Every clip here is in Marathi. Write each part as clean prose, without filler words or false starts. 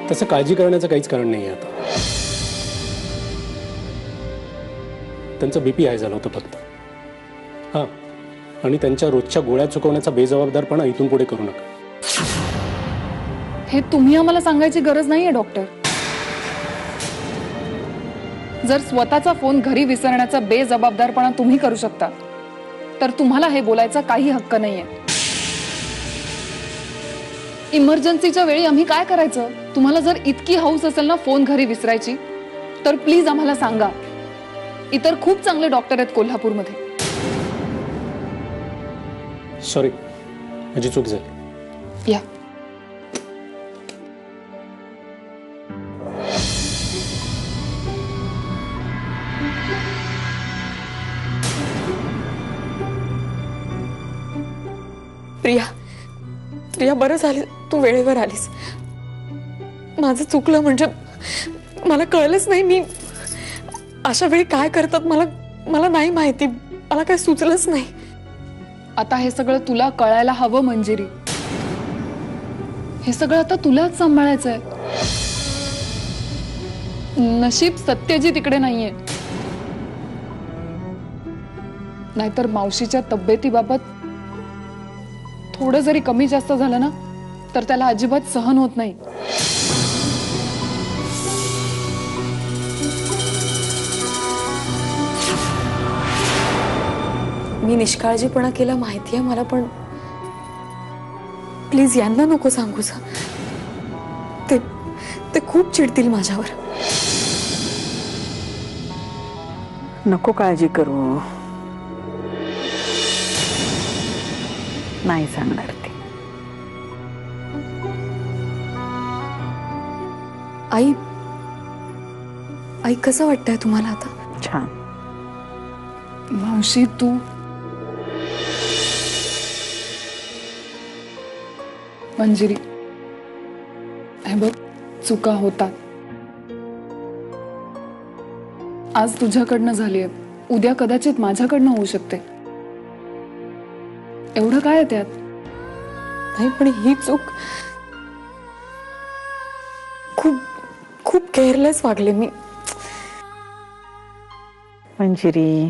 तसं काळजी करण्याचं काहीच कारण नाही आहे आता. त्यांचं बीपी हाय झालं होतं फक्त. हां, आणि त्यांच्या रोजच्या गोळ्या चुकवण्याचा बेजबाबदारपणा इथून पुढे करू नका. हे तुम्ही आम्हाला सांगायची गरज नाहीये डॉक्टर. जर स्वतःचा फोन घरी विसरण्याचा बेजबाबदारपणा तुम्ही करू शकता तर तुम्हाला हे बोलायचा काही हक्क नाहीये. इमर्जन्सीच्या वेळी आम्ही काय करायचं? तुम्हाला जर इतकी हौस असेल ना फोन घरी विसरायची तर प्लीज आम्हाला सांगा. इतर खूप चांगले डॉक्टर आहेत कोल्हापूरमध्ये. सॉरी, माझी चूक झाली. या प्रिया, प्रिया बरं झाली तू वेळेवर आलीस. माझं चुकलं म्हणजे मला कळलंच नाही. मी अशा वेळी काय करतात मला नाही माहिती. मला काय सुचलंच नाही. आता हे सगळं तुला कळायला हवं मंजिरी. हे सगळं आता तुलाच सांभाळायचंय. नशीब सत्यजी तिकडे नाहीये, नाहीतर मावशीच्या तब्येतीबाबत थोडं जरी कमी जास्त झालं ना तर त्याला अजिबात सहन होत नाही. मी निष्काळजीपणा केला माहितीये मला, पण प्लीज यांना नको सांगूस. ते खूप चिडतील माझ्यावर. नको काळजी करू, नाही सांगणार ते. आई कसं वाटतंय तुम्हाला आता? छान. मावशी तू मंजिरी, हे बघ चुका होतात. आज तुझ्याकडनं झालीये, उद्या कदाचित माझ्याकडनं होऊ शकते. एवढं काय आहे त्यात? नाही पण ही चूक खूप केअरलेस वागले मी. मंजिरी,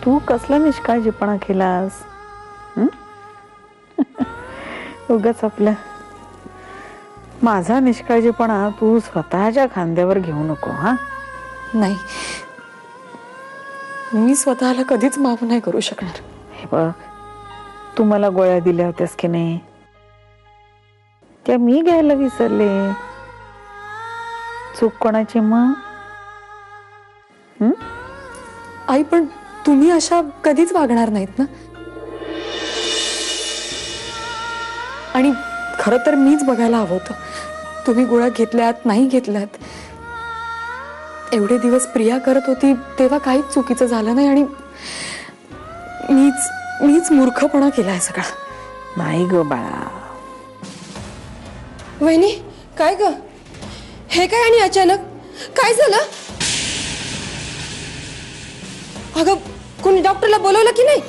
तू कसला निष्काळजीपणा केलास? उगाच आपलं माझा निष्काळजीपणा तू स्वतःच्या खांद्यावर घेऊ नको. हा नाही, मी स्वतःला कधीच माफ नाही करू शकणार. हे बघ, तू मला गोळ्या दिल्या होत्यास की नाही, त्या मी घ्यायला विसरले. चूक कोणाची मग? आई पण तुम्ही अशा कधीच वागणार नाहीत ना. आणि खरं तर मीच बघायला हवं होतं तुम्ही गोळ्या घेतल्यात नाही घेतल्यात. एवढे दिवस प्रिया करत होती तेव्हा काहीच चुकीचं झालं नाही आणि मीच मूर्खपणा केलाय सगळा. नाही ग बाळा. वहिनी काय ग, हे काय आणि अचानक काय झालं? अगं कोणी डॉक्टरला बोलवलं की नाही?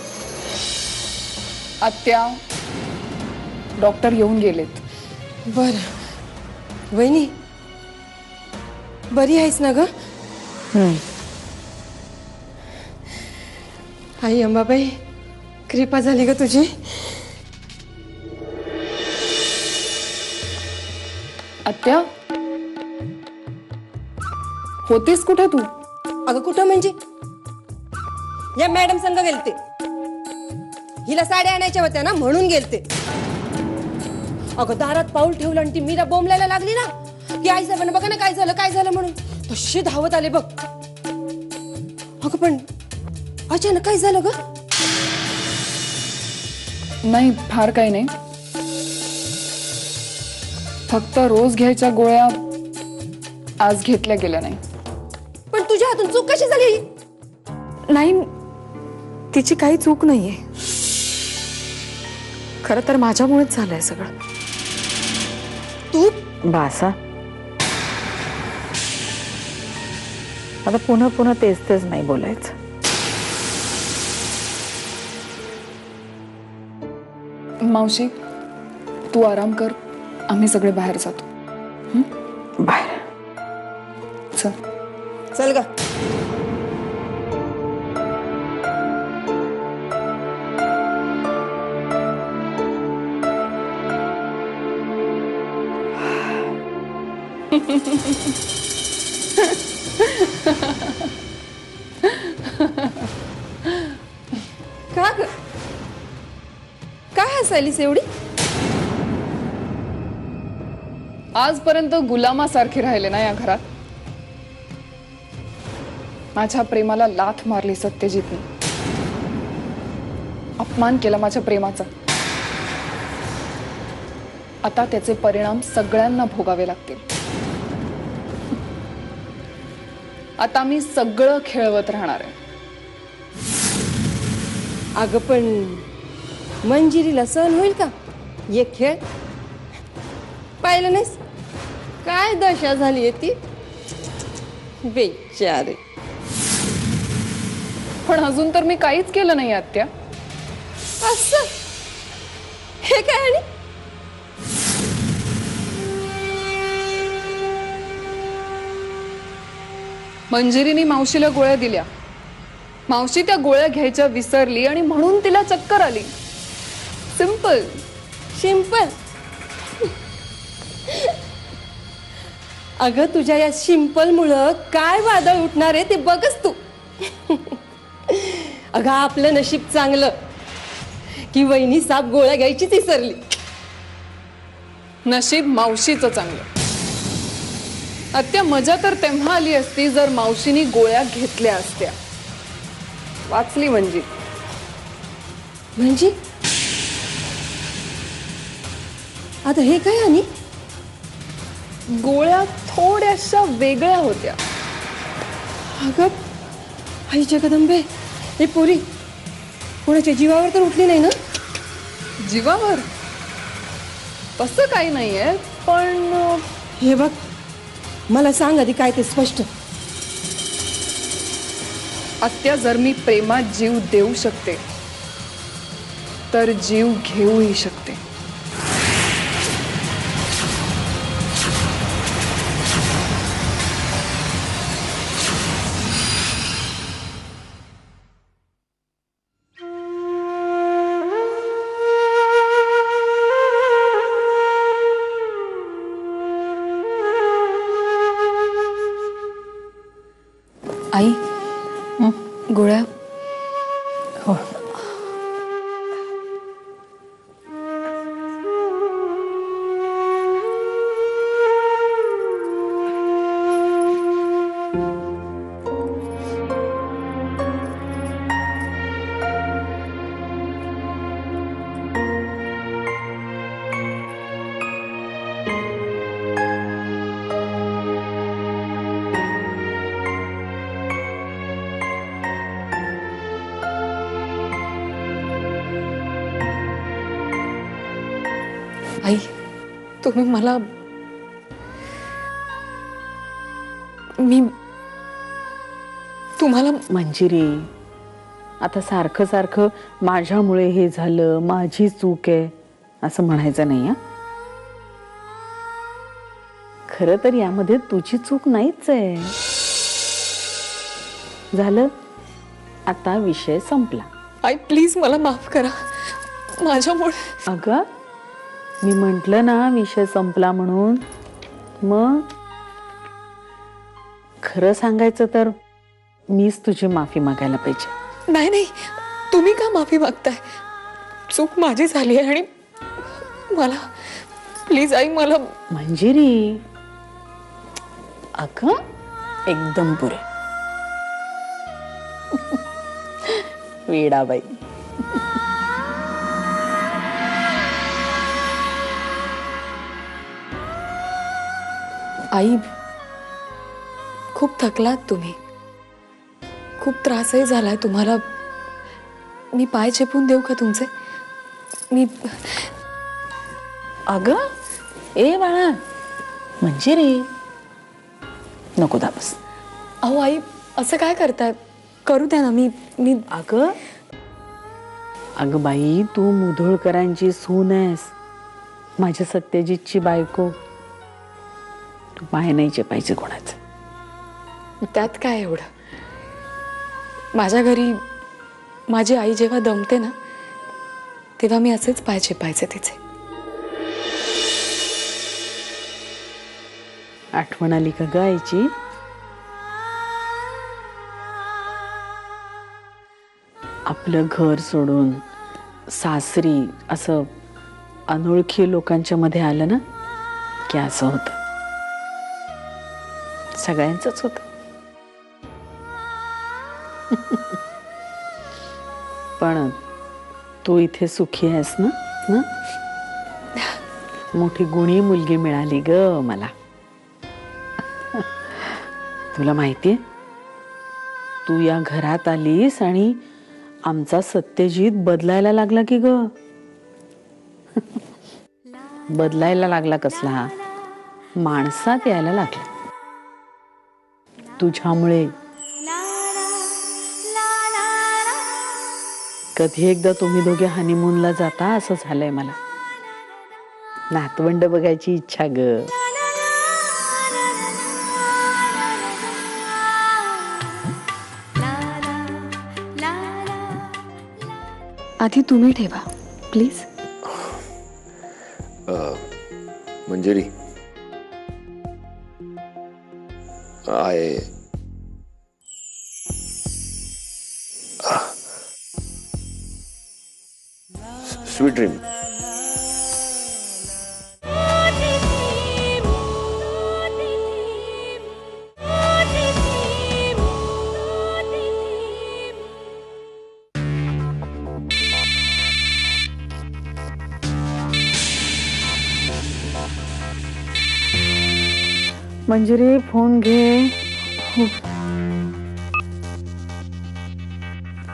आत्या, डॉक्टर येऊन गेलेत. बर वहिनी, बरी आहेस ना ग? आई अंबाबाई, कृपा झाली ग तुझी. आत्या, होतीस कुठे तू? अगं कुठं म्हणजे? या मॅडम संग गेलते. हिला साड्या आणायच्या होत्या ना म्हणून गेलते. अगं दारात पाऊल ठेवलं आणि ती मीरा बोंबलायला लागली ना की आई साहेबांना बघा ना काय झालं म्हणून तशी धावत आले बघ. अगं पण अचानक काय झालं ग? नाही, फार काही नाही. फक्त रोज घ्यायच्या गोळ्या आज घेतल्या गेल्या नाही. पण तुझ्या हातून चूक कशी झाली? नाही, तिची काही चूक नाहीये. खरं तर माझ्यामुळेच झालंय सगळं. तू बासा, आता पुन्हा तेच नाही बोलायचं. मावशी तू आराम कर, आम्ही सगळे बाहेर जातो. बाहेर चल. चल ग. का ग? काय हसायलीस एवढी? आजपर्यंत गुलामासारखी राहिले ना या घरात. माझ्या प्रेमाला लाथ मारली सत्यजितने, अपमान केला माझ्या प्रेमाचा. आता त्याचे परिणाम सगळ्यांना भोगावे लागतील. आता मी सगळं खेळवत राहणार आहे. अगं पण मंजिरीला सहन होईल का ये खेळ? पाहिलं नाहीस काय दशा झाली ती बेचारे. पण अजून तर मी काहीच केलं नाही आत्या. असं हे काय? आणि मंजिरीने मावशीला गोळ्या दिल्या, मावशी त्या गोळ्या घ्यायच्या विसरली आणि म्हणून तिला चक्कर आली. सिंपल. सिंपल. अगं तुझ्या या सिंपल मुळे काय वादळ उठणार आहे ते बघच तू. अगं आपलं नशीब चांगलं की वहिनी साप गोळ्या घ्यायचीच विसरली. नशीब मावशीचं चांगलं. आत्या मजा तर तेव्हा आली असती जर मावशीनी गोळ्या घेतल्या असत्या. वाचली म्हणजे आता हे काय? आणि गोळ्या थोड्याशा वेगळ्या होत्या. अगं आई जगदंबे, हे पोरी कोणाच्या जीवावर तर उठली नाही ना? जीवावर तसं काही नाहीये, पण हे बघ मला सांग आधी काय ते स्पष्ट. आत्या जर मी प्रेमात जीव देऊ शकते तर जीव घेऊही शकते. आई गोळ्या. हो. आई तुम्ही मला मी तुम्हाला मंजिरी, आता सारखं सारखं माझ्यामुळे हे झालं, माझी चूक आहे असं म्हणायचं नाही. खरं तर यामध्ये तुझी चूक नाहीच आहे. झालं, आता विषय संपला. आई प्लीज मला माफ करा. माझ्यामुळे अगं मी म्हंटल ना विषय संपला म्हणून. मग खरं सांगायचं तर मीच तुझी माफी मागायला पाहिजे. नाही नाही, तुम्ही का माफी मागताय? चूक माझी झाली आहे आणि मला प्लीज आई मला. मंजिरी, अगं एकदम पुरे. वेडाबाई. आई खूप थकलात तुम्ही, खूप त्रासही झालाय तुम्हाला. मी पाय चेपून देऊ का तुमचे? मी अगं ए बाळा, मंजिरी नको दाबस. अहो आई असं काय करताय? करू द्या ना. मी अगं अगं बाई, तू मुधोळकरांची सून आहेस, माझ्या सत्यजितची बायको. तू पाय नाही चेपायचे कोणाचं. त्यात काय एवढं? माझ्या घरी माझी आई जेव्हा दमते ना, तेव्हा मी असेच पाय चेपायचे तिचे. आठवण आली का ग आईची? आपलं घर सोडून सासरी असं अनोळखी लोकांच्या मध्ये आलं ना की असं होतं. सगळ्यांचंच होतं. पण तू इथे सुखी आहेस ना? हं? मोठी गुणी मुलगी मिळाली ग मला. तुला माहितीये, तू या घरात आलीस आणि आमचा सत्यजित बदलायला लागला की ग. बदलायला लागला कसला? माणसात यायला लागला तुझ्यामुळे. कधी एकदा तुम्ही दोघे हनीमूनला जाता असं झालंय मला. नातवंड बघायची इच्छा ग. आधी तुम्ही ठेवा please. Manjiri, sweet dream. Manjiri, phone घे.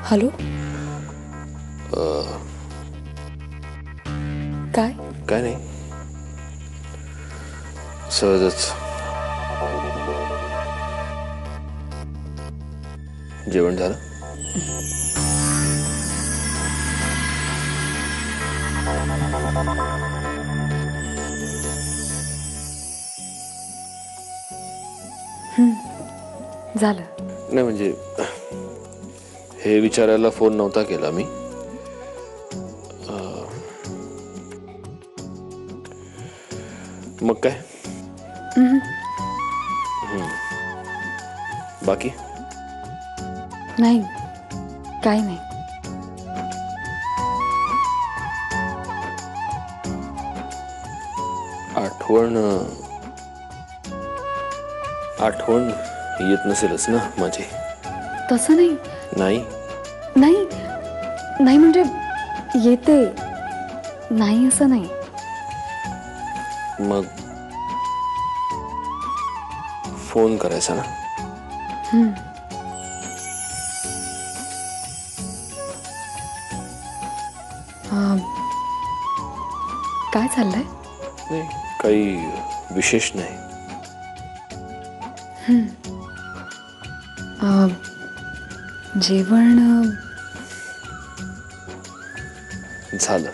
हॅलो. काय? काय नाही, सहजच. जेवण झालं? झालं. नाही म्हणजे हे विचारायला फोन नव्हता केला मी. मग काय? बाकी नाही, काही नाही. आठवण येत नसेलच ना माझी? तसं नाही. नाही नाही नाही म्हणजे येते, नाही असं नाही. मग फोन करायचा ना. काय चाललंय? नाही, काही विशेष नाही. जेवण झालं.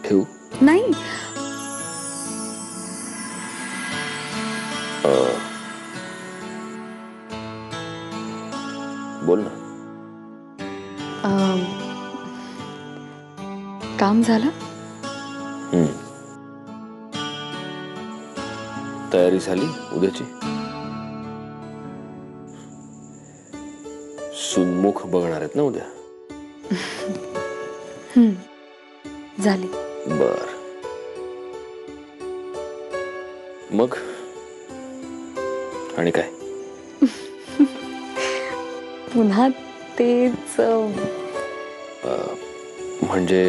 ठेवू? नाही. बोल ना. काम झालं? तयारी झाली उद्याची? सुनमुख बघणार आहेत ना उद्या? झाली. बर. मग आणि काय? पुन्हा तेच. म्हणजे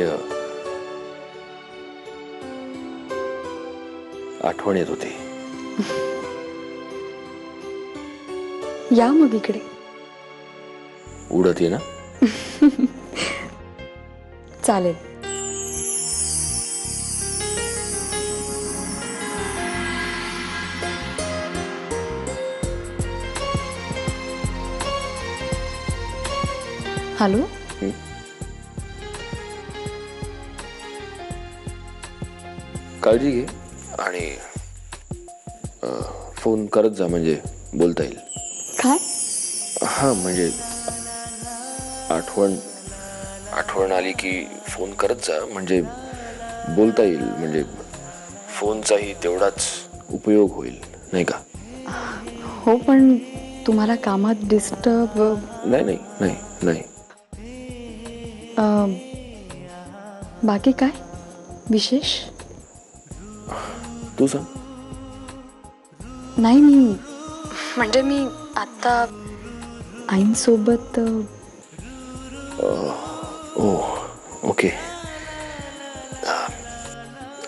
आठवण येत होती. या मग इकडे. उडत ये ना. चालेल. हॅलो. काळजी घे आणि फोन करत जा म्हणजे बोलता येईल. काय? हां म्हणजे आठवण आली की फोन करत जा म्हणजे बोलता येईल, म्हणजे फोनचाही तेवढाच उपयोग होईल नाही का? हो पण तुम्हाला कामात डिस्टर्ब? नाही नाही नाही नाही. बाकी काय विशेष? तू सांग. नाही म्हणजे मी आता आईंसोबत. ओ ओके.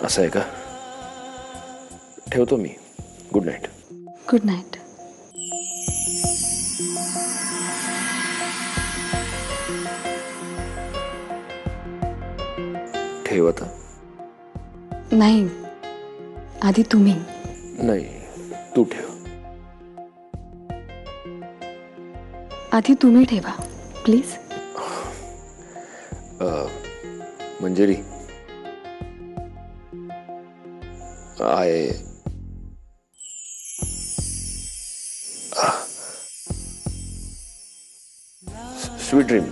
असं आहे का? ठेवतो मी. Good night. Good night. ठेव आता. नाही आधी तुम्ही. नाही तू ठेव. आधी तुम्ही ठेवा please. Manjiri I sweet dream.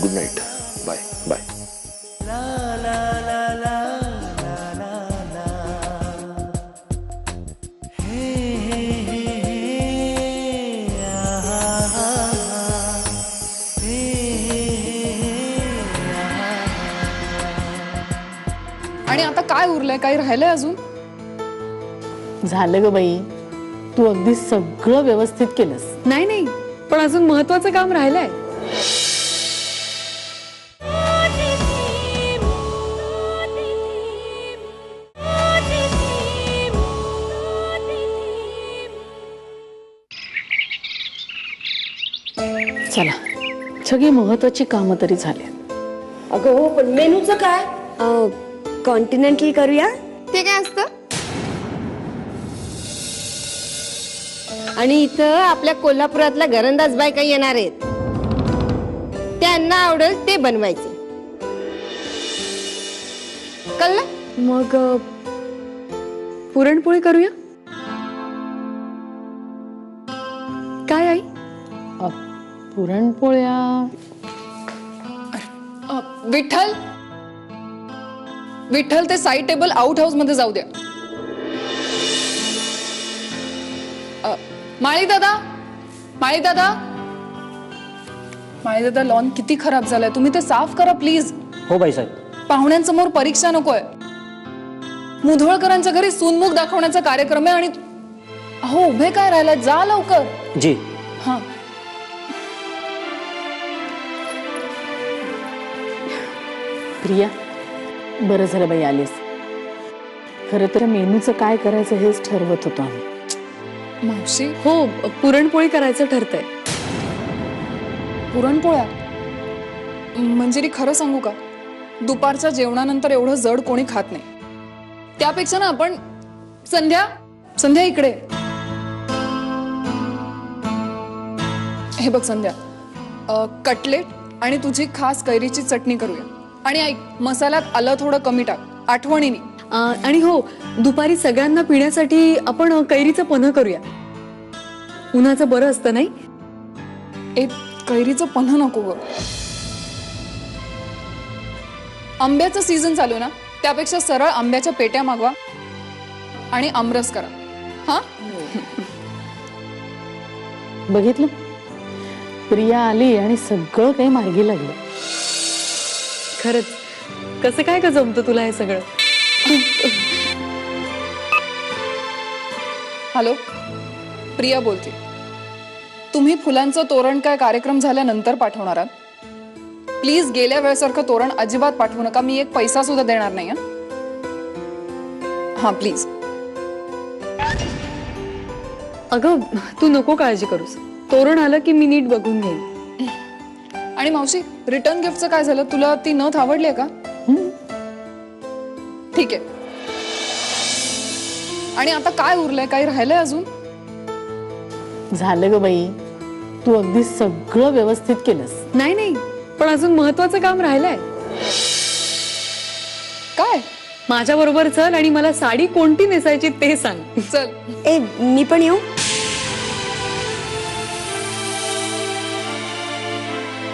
Good night. Bye bye. आणि आता काय उरलंय? काही राहिलंय अजून? झालं ग बाई, तू अगदी सगळं व्यवस्थित केलंस. नाही पण अजून महत्वाचं काम राहिलंय. चला, सगळी महत्वाची कामं तरी झाली. अगं हो पण मेनूचं काय? कॉन्टिनेंटल करूया. ते काय असतं? आणि इथं आपल्या कोल्हापुरातल्या घरंदाज बायका येणार आहेत, त्यांना आवडेल ते बनवायचे. कळलं? मग पुरणपोळी करूया. काय आई? पुरणपोळ्या. विठ्ठल विठ्ठल ते साईड टेबल आउट हाऊस मध्ये जाऊ द्या. माळी दादा लॉन किती खराब झालाय, तुम्ही ते साफ करा प्लीज. हो बाईसाहेब. पाहुण्यांसमोर परीक्षा नकोय. मुधोळकरांच्या घरी सूनमुख दाखवण्याचा कार्यक्रम आहे आणि अहो उभे काय राहिला, जा लवकर. जी. हा. प्रिया, बरं झालं बाई आलीस. खरं तर मेनूचं काय करायचं हेच ठरवत होतो आम्ही. मावशी, हो पुरणपोळी करायचं ठरतंय. पुरणपोळ्या मंजिरी, खरं सांगू का, दुपारच्या जेवणानंतर एवढं जड कोणी खात नाही. त्यापेक्षा ना आपण संध्या इकडे. हे बघ संध्या, कटलेट आणि तुझी खास कैरीची चटणी करूया. आणि ऐक, मसाल्यात आलं थोडं कमी टाक, आठवणीने. आणि हो दुपारी सगळ्यांना पिण्यासाठी आपण कैरीचं पन्ह करूया. उन्हाचं बरं असतं नाही? कैरीचं पन्ह नको ग. आंब्याचं सीझन चालू ना, त्यापेक्षा सरळ आंब्याच्या पेट्या मागवा आणि आमरस करा. हा, बघितलं, प्रिया आली आणि सगळं काही मार्गी लागलं. खरंच कसं काय का जमतं तुला हे सगळं? हॅलो, प्रिया बोलते. तुम्ही फुलांचं तोरण काय कार्यक्रम झाल्यानंतर पाठवणार आहात? प्लीज गेल्या वेळेसारखं तोरण अजिबात पाठवू नका. मी एक पैसा सुद्धा देणार नाही. हा प्लीज. अगं तू नको काळजी करूस, तोरण आलं की मी नीट बघून घेईन. आणि मावशी रिटर्न गिफ्टचं काय झालं? तुला ती नथ आवडली का? ठीक आहे. आणि आता काय उरलंय? काही राहिलंय अजून? झालं ग बाई, तू अगदी सगळं व्यवस्थित केलंस. नाही नाही, पण अजून महत्वाचं काम राहिलंय. काय? माझ्या बरोबर चल आणि मला साडी कोणती नेसायची ते सांग. चल. ए मी पण येऊ?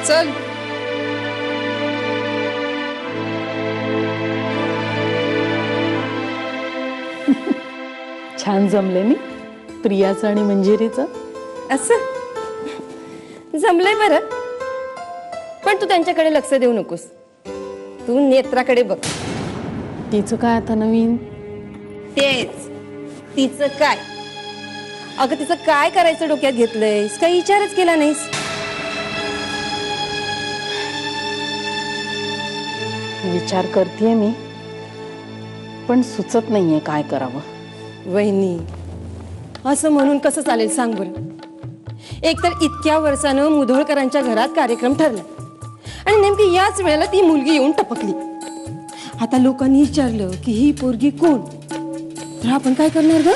चल. छान जमले नी प्रियाचं आणि मंजिरीचं. असं जमलंय बरं, पण तू त्यांच्याकडे लक्ष देऊ नकोस. तू नेत्राकडे बघ. तिचं काय आता नवीन? तेच तिचं काय? अगं तिचं काय करायचं डोक्यात घेतलंयस? काही विचारच केला नाहीस. विचार करतेय मी, पण सुचत नाहीये काय करावं. वहिनी, असं म्हणून कसं चालेल सांग बरं? एकतर इतक्या वर्षानं मुधोळकरांच्या घरात कार्यक्रम ठरला आणि नेमकी याच वेळेला ती मुलगी येऊन टपकली. आता लोकांनी विचारलं की ही पोरगी कोण, तर आपण काय करणार ग?